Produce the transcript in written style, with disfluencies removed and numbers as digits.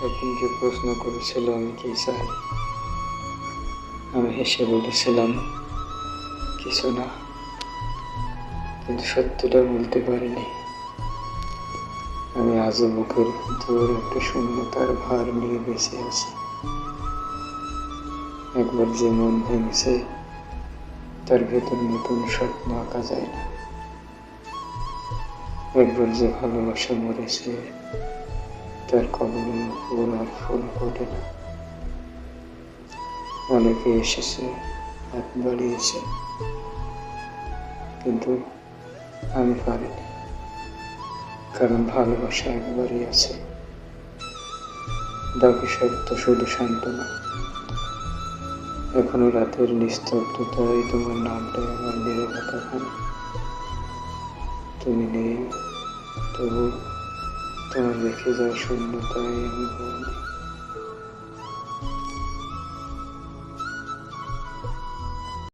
একদিন যে প্রশ্ন করেছিল আমি কি চাই, আমি হেসে বলেছিলাম কিছু না, কিন্তু সত্যিটা বলতে পারিনি। আমি আজও বুকের ভিতর একটা শূন্যতার ভার নিয়ে বেঁচে আছি। একবার যে মন ভেঙেছে তার ভেতর নতুন স্বপ্ন আঁকা যায় না। একবার যে ভালোবাসা মরেছে তার কবরে ফুল আর ফুল ফোটে না। অনেকে এসেছে, হাত বাড়িয়েছে, কিন্তু আমি পারিনি, কারণ ভালোবাসা একবারই আছে, বাকি সব তো শুধু সান্ত্বনা। এখনো রাতের নিস্তব্ধতায় তোমার নামটাই আমার নীরবতা ভাঙে। তুমি নেই, তবু তোমার রেখে যাওয়া শূন্যতায় আমি বলি।